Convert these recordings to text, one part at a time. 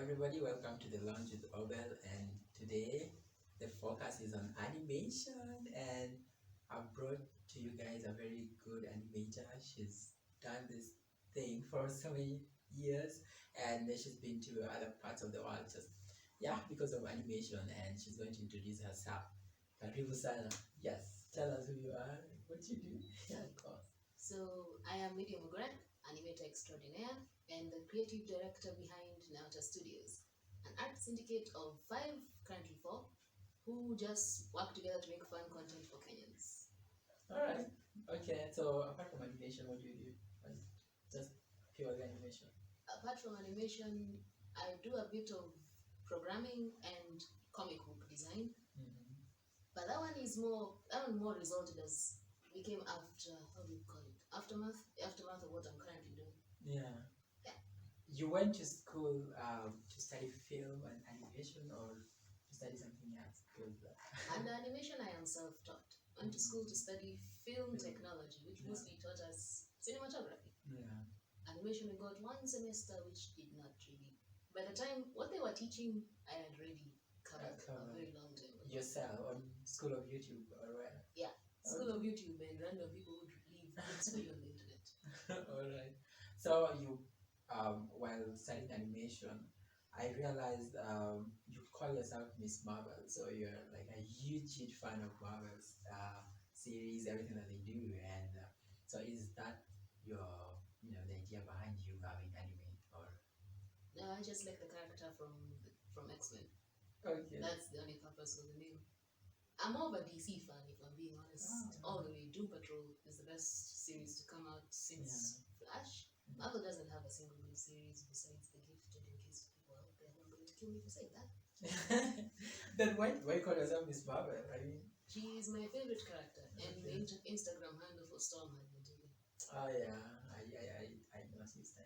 everybody, welcome to the Lounge with Obel, and today the focus is on animation, and I've brought to you guys a very good animator. She's done this thing for so many years, and she's been to other parts of the world just because of animation, and she's going to introduce herself. Karibu sana. Yes, tell us who you are, what you do. Yeah, of course. So I am Lydia, animator extraordinaire and the creative director behind Nauta Studios, an art syndicate of 5, currently 4, who just work together to make fun content for Kenyans. Alright, okay, so apart from animation, what do you do? Just purely animation? Apart from animation, I do a bit of programming and comic book design. But that one more resulted as became after, how do you call it? Aftermath of what I'm currently doing. Yeah. You went to school to study film and animation, or to study something else? And animation, I am self-taught. Went to school to study film technology, which mostly taught us cinematography. Yeah. Animation, we got 1 semester, which did not really. By the time what they were teaching, I had already covered a very long time ago. Yourself on School of YouTube or where? Yeah, School of YouTube, and random people would leave books for you on the internet. Alright. So you, while studying animation, I realized you call yourself Miss Marvel, so you're like a huge fan of Marvel's series, everything that they do, and so is that your, the idea behind you having anime, or? No, I just like the character from X-Men. Okay. That's the only purpose of the name. I'm more of a DC fan, if I'm being honest. All the way. Doom Patrol is the best series to come out since Flash. Marvel doesn't have a single good series besides The Gifted, in case people out there are going to kill me for saying that. Then why call yourself Miss Marvel? I mean, she is my favorite character, and the Instagram handle for Storm had been taken. Oh yeah, I noticed.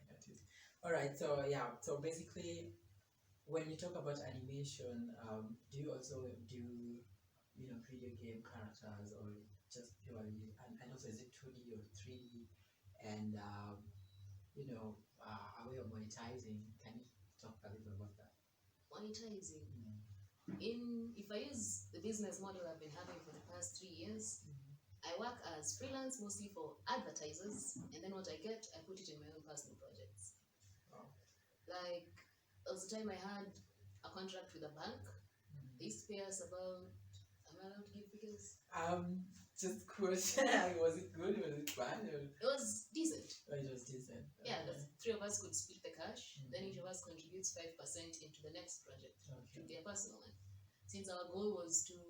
Alright, so so basically, when you talk about animation, do you also do video game characters, or just purely, and also is it 2D or 3D, and a way of monetizing? Can you talk a little about that? Monetizing. If I use the business model I've been having for the past 3 years, I work as freelance mostly for advertisers, and then what I get, I put it in my own personal projects. Like, there was a time I had a contract with a bank. They used to pay us about, am I allowed to give figures? Just question. Was it good? Was it bad? It was decent. Oh, it was decent. Yeah, the 3 of us could split the cash. Then each of us contributes 5% into the next project, to their personal one. Since our goal was to,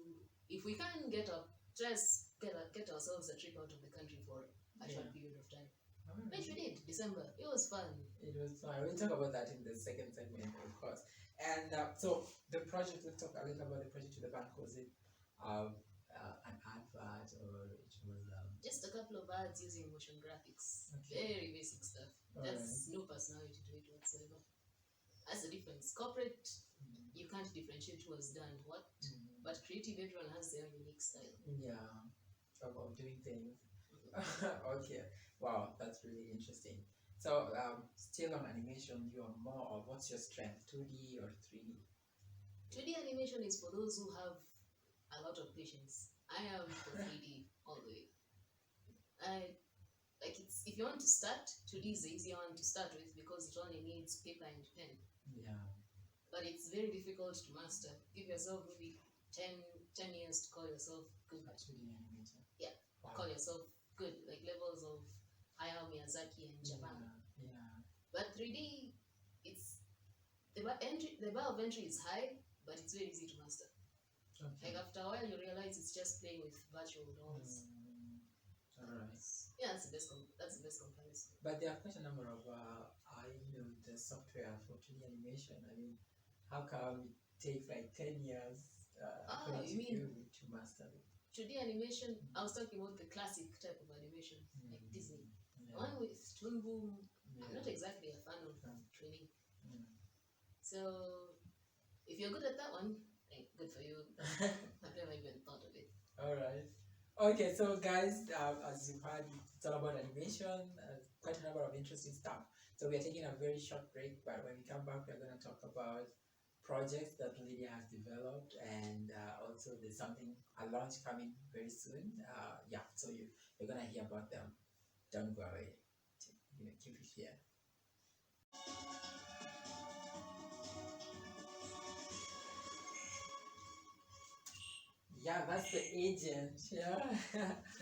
if we can get ourselves a trip out of the country for a short period of time. Which we did, December. It was fun. It was fun. We'll talk about that in the second segment, of course. And so the project, let's talk a little about the project to the bank. Was it an advert, or it was just a couple of ads using motion graphics? Very basic stuff. That's no personality to it whatsoever. That's the difference. Corporate, you can't differentiate who has done what, but creative, everyone has their own unique style. Yeah, about doing things. Okay, wow, that's really interesting. So still on animation, you are more of, what's your strength, 2D or 3D? 2D animation is for those who have a lot of patience. I am for 3D all the way. If you want to start, 2D is the easier one to start with because it only needs paper and pen. Yeah. But it's very difficult to master. Give yourself maybe 10 years to call yourself good. A 2D animator. Yeah. Wow. Call yourself good, like levels of Hayao Miyazaki and Japan. Yeah. But 3D, it's the bar of entry is high, but it's very easy to master. Like after a while, you realize it's just playing with virtual dolls. Alright. Yeah, that's the best comparison. But there are quite a number of the software for 2D animation. I mean, how come it takes like 10 years to master it? 2D animation, I was talking about the classic type of animation, like Disney. The one with Toon Boom, I'm not exactly a fan of training. So, if you're good at that one, good for you. I've never even thought of it. Alright. Okay, so guys, as you've heard, it's all about animation, quite a number of interesting stuff. So we are taking a very short break, but when we come back, we're going to talk about projects that Lydia has developed, and also there's something, a launch coming very soon. So you're going to hear about them. Don't go away. Keep it here. Yeah, that's the agent. Yeah.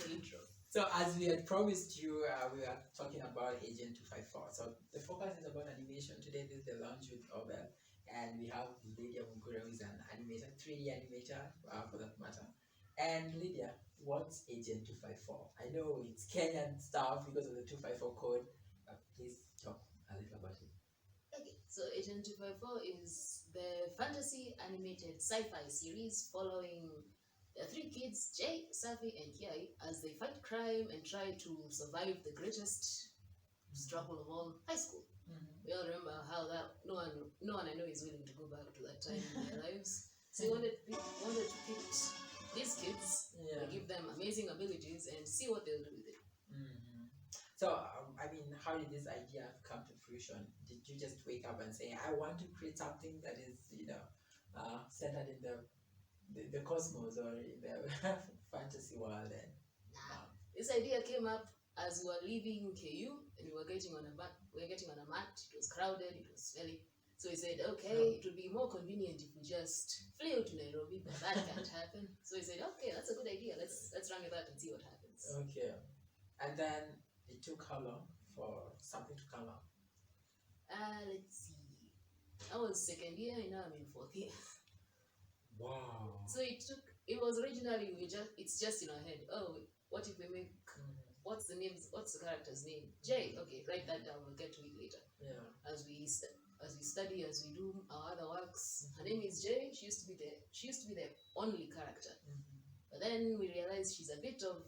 The intro. So as we had promised you, we are talking about Agent 254. So the focus is about animation. Today this is the launch with Obel, and we have Lydia Mugura, who is an animator, 3D animator for that matter. And Lydia, what's Agent 254? I know it's Kenyan stuff because of the 254 code. Please talk a little about it. Okay, so Agent 254 is the fantasy animated sci-fi series following the three kids, Jay, Safi, and Kiai, as they fight crime and try to survive the greatest struggle of all, high school. We all remember how that no one I know is willing to go back to that time in their lives. So we wanted to pick these kids, and give them amazing abilities, and see what they'll do with it. So, how did this idea come to fruition? Did you just wake up and say, I want to create something that is, centered in the cosmos or in the fantasy world? And this idea came up as we were leaving KU, and we were getting on a mat. It was crowded, it was smelly. So we said, okay, it would be more convenient if we just flew to Nairobi, but that can't happen. So we said, okay, that's a good idea. Let's run with that and see what happens. Okay. And then it took how long for something to come up? Let's see. I was second year, and now I'm in fourth year. Wow. So it was originally, it's just in our head. Oh, what if we make, what's the character's name? Jay. Okay, write that down, we'll get to it later. Yeah. As we study, as we do our other works. Her name is Jay. She used to be the only character. But then we realized she's a bit of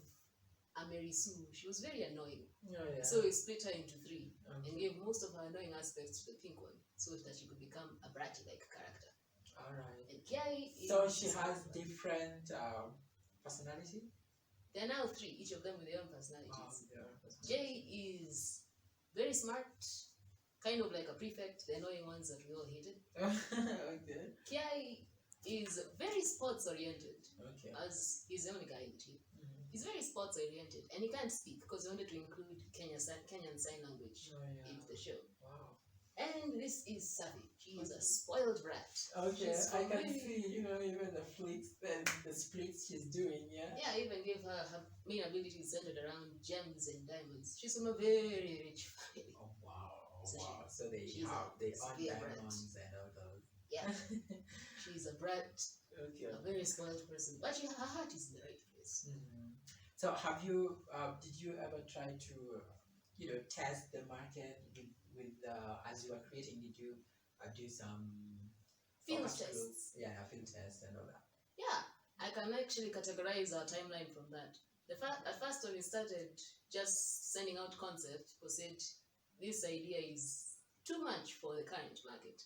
a Mary Sue. She was very annoying. Yeah. So we split her into three and gave most of her annoying aspects to the pink one, so that she could become a bratty-like character. All right. And Kiai So she has different personality? There are now three, each of them with their own personalities. Personality. Jay is very smart, kind of like a prefect, the annoying ones that we all hated. Okay. Kiai is very sports-oriented, Okay. as he's the only guy in the team. He's very sports-oriented, and he can't speak because we wanted to include Kenyan Sign Language into the show. Wow. And this is Safi. She is a spoiled brat. Okay, I can see, even the flicks and the splits she's doing, yeah? Yeah, I even gave her main abilities centered around gems and diamonds. She's from a very rich family. Oh, wow. So wow. So they own diamonds and all those. Yeah. She's a brat, Okay. a very spoiled person. But her heart is in the right place. So did you ever try to, test the market with as you were creating, did you do some Field focus tests. groups? Yeah, field tests and all that. Yeah, I can actually categorize our timeline from that. At first, when we started just sending out concept, we said this idea is too much for the current market.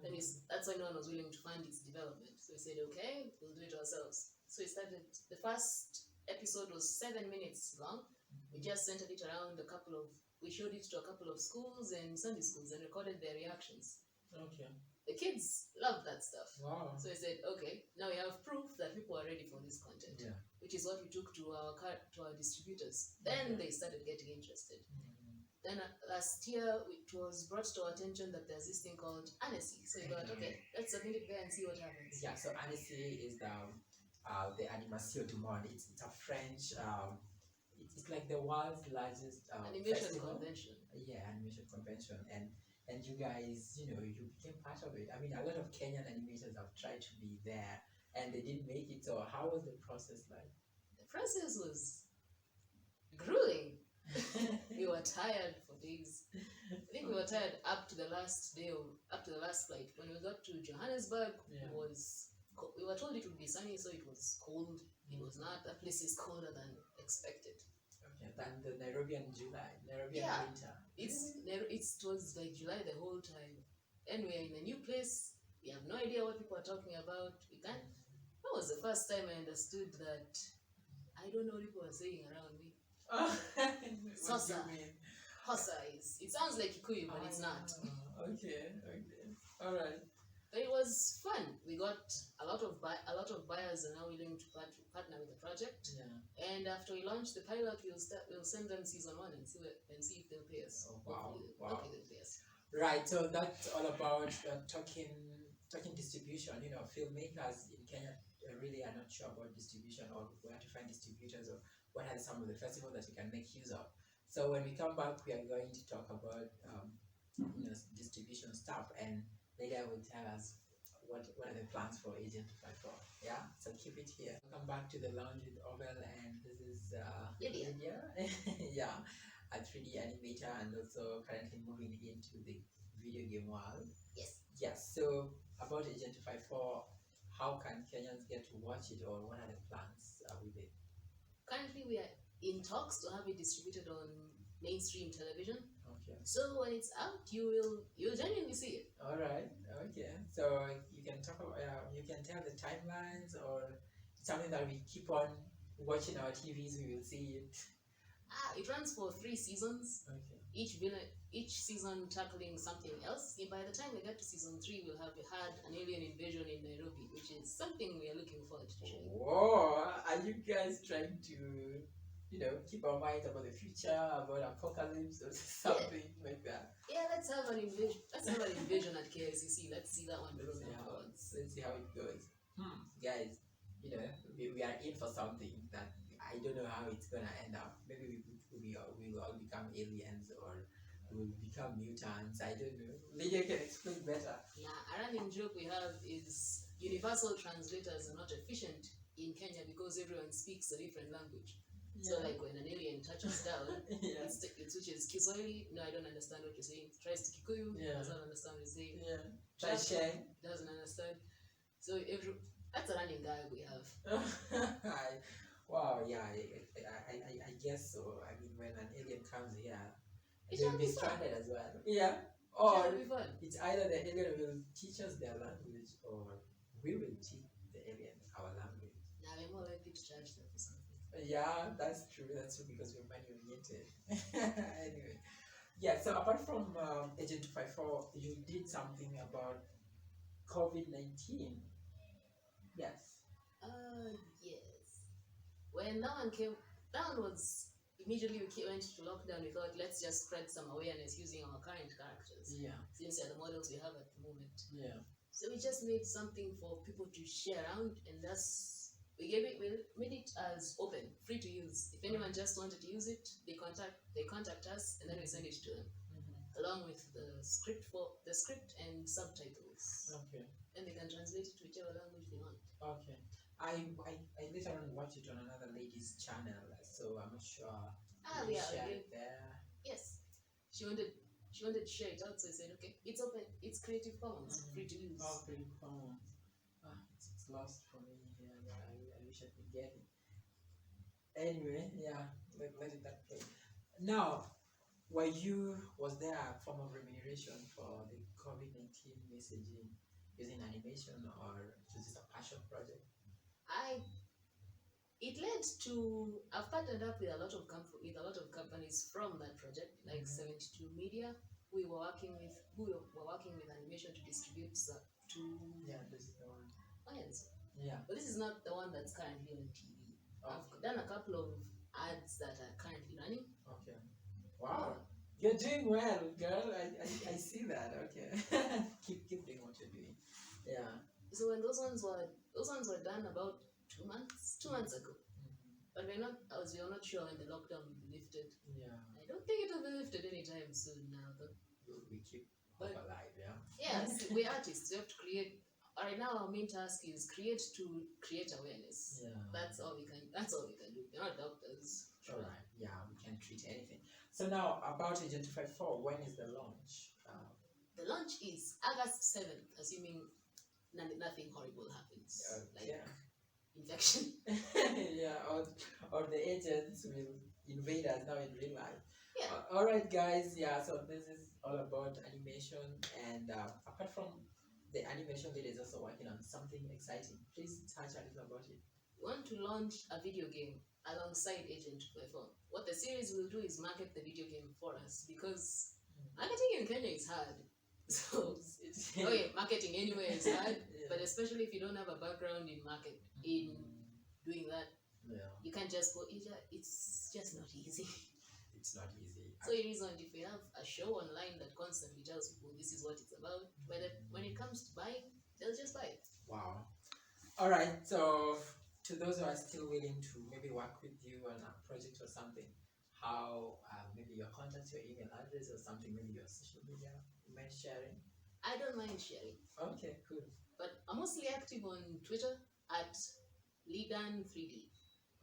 Then that's why no one was willing to fund its development. So we said, okay, we'll do it ourselves. So we started. The first episode was 7 minutes long. We just centered it around we showed it to a couple of schools and Sunday schools and recorded their reactions. Okay. The kids loved that stuff. Wow. So I said, okay, now we have proof that people are ready for this content. Yeah. Which is what we took to our distributors. Then they started getting interested. Then last year, it was brought to our attention that there's this thing called Annecy. So we thought, okay, let's submit it there and see what happens. Yeah, so Annecy is the Animation du Monde. It's a French, it's like the world's largest Animation festival. convention. Yeah, animation convention. And you guys, you became part of it. I mean, a lot of Kenyan animators have tried to be there and they didn't make it. So how was the process like? The process was grueling. We were tired for days. I think we were tired up to the last flight. When we got to Johannesburg, we were told it would be sunny, so it was cold. It was not. That place is colder than expected. Okay, than the Nairobian July, Nairobian winter. It was like July the whole time. And we're in a new place. We have no idea what people are talking about. That was the first time I understood that I don't know what people are saying around me. What do you mean? Hossa is, it sounds like Kikuyu, but it's not. Okay. All right. But it was fun. We got a lot of buyers are now willing to partner with the project. Yeah. And after we launch the pilot, we'll send them season 1 and see if they'll pay us. Oh, wow. Hopefully they'll pay us. Right. So that's all about talking distribution. You know, filmmakers in Kenya really are not sure about distribution or where to find distributors or what are some of the festivals that you can make use of. So when we come back, we are going to talk about distribution stuff, and Lydia will tell us what are the plans for Agent 54. Yeah, so keep it here. Welcome back to the lounge with Obel, and this is Lydia. Yeah, a 3D animator and also currently moving into the video game world. Yes. So about Agent 54, how can Kenyans get to watch it, or what are the plans with it? Currently, we are in talks to have it distributed on mainstream television. Okay. So when it's out, you'll genuinely see it. All right. Okay. So you can talk about you can tell the timelines, or something that we keep on watching our TVs. We will see it. It runs for 3 seasons. Okay. Each season tackling something else. And by the time we get to season 3, we'll have had an alien invasion in Nairobi, which is something we are looking forward to showing. Whoa! Are you guys trying to, keep our minds about the future, about apocalypse or something like that? Yeah, let's have an invasion. Let's have an invasion at KACC. Let's see that one. Let's see how it goes. Guys, we are in for something that I don't know how it's gonna end up. Maybe we will all become aliens, or we will become mutants. I don't know. Lydia can explain better. Yeah, a running joke we have is universal translators are not efficient in Kenya because everyone speaks a different language. Yeah. So like when an alien touches down, yeah. it switches Kiswahili. No, I don't understand what you're saying. It tries to Kikuyu. Yeah. Doesn't understand what you're saying. Yeah. Try Sheng. Doesn't understand. So that's a running gag we have. Wow, yeah, I guess so. I mean, when an alien comes here, it they'll be stranded as well. Yeah. Or it's either the alien will teach us their language, or we will teach the alien our language. Now we're more likely to charge them for something. Yeah, that's true, because we're money oriented. Anyway. Yeah, so apart from Agent 54, you did something about COVID-19. Yes. Yes. When that one was immediately we went to lockdown. We thought, let's just spread some awareness using our current characters. Yeah. Since they're the models we have at the moment. Yeah. So we just made something for people to share around, and we made it as open, free to use. If anyone just wanted to use it, they contact us, and then we send it to them, along with the script and subtitles. Okay. And they can translate it to whichever language they want. Okay. I later on watched it on another lady's channel, so I'm not sure. We share it there. Yes. She wanted to share it out, so I said, okay, it's open, it's Creative Commons, free to use. Oh, Creative Commons. It's lost for me here. Yeah, I wish I could get it. Anyway, yeah, let it that play. Now, was there a form of remuneration for the COVID-19 messaging using animation, or was this a passion project? It led to, I've partnered up with a lot of companies from that project, like 72 Media. We were working with animation to distribute to. Yeah, this is the one. Clients. Yeah. But this is not the one that's currently on TV. Okay. I've done a couple of ads that are currently running. Okay. Wow. You're doing well, girl. I see that. Okay. keep doing what you're doing. Yeah. So when those ones were done about 2 months ago. But we are not sure when the lockdown will be lifted. Yeah. I don't think it will be lifted anytime soon now, though. We keep hope alive, yeah. Yes, we're artists. We have to create. Right now, our main task is create awareness. Yeah. That's all we can do. We're not doctors. All right. Yeah, we can treat anything. So now about Agent 54, when is the launch? The launch is August 7th, assuming nothing horrible happens. Infection. Yeah, or the agents will invade us now in real life. Yeah. All right, guys. Yeah, so this is all about animation, and apart from the animation, Lydia is also working on something exciting. Please touch a little about it. we want to launch a video game alongside Agent by Phone. What the series will do is market the video game for us, because marketing in Kenya is hard. So, okay, marketing anywhere is hard, but especially if you don't have a background in doing that, you can't just go. It's just not easy. It's not easy. So it isn't. If we have a show online that constantly tells people this is what it's about, when it comes to buying, they'll just buy it. Wow. All right. So to those who are still willing to maybe work with you on a project or something, how maybe your contact, your email address or something, maybe your social media, you mind sharing? I don't mind sharing. Okay, cool. But I'm mostly active on Twitter at Lidan3D.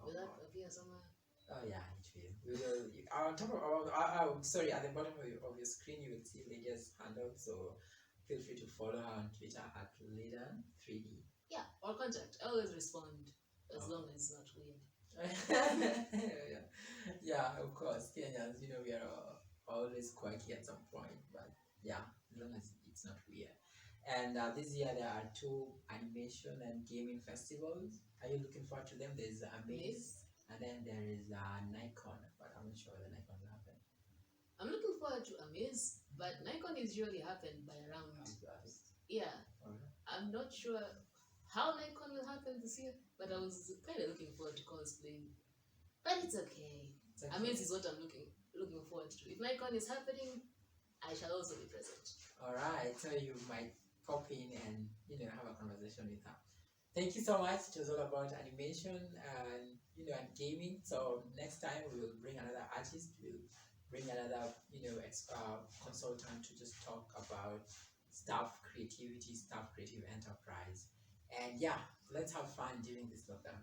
Will that appear somewhere? Oh yeah, it will. We will. On top of, sorry, at the bottom of your screen, you will see Lydia's handle. So feel free to follow her on Twitter at Lydia3D. Yeah, or contact. I always respond as long as it's not weird. Yeah, of course. Kenyans, we are always quirky at some point, but yeah, as long as it's not weird. And this year there are 2 animation and gaming festivals. Are you looking forward to them? There's Amaze, and then there is Nikon, but I'm not sure whether Nikon will happen. I'm looking forward to Amaze, but Nikon is usually happen by around. Yeah, I'm not sure how Nikon will happen this year, but I was kind of looking forward to cosplaying. But it's okay. Amaze is what I'm looking forward to. If Nikon is happening, I shall also be present. All right, so you might pop in and have a conversation with her. Thank you so much. It was all about animation and and gaming. So next time we will bring another artist. We'll bring another consultant to just talk about creative enterprise. And yeah, let's have fun during this lockdown.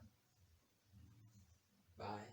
Bye.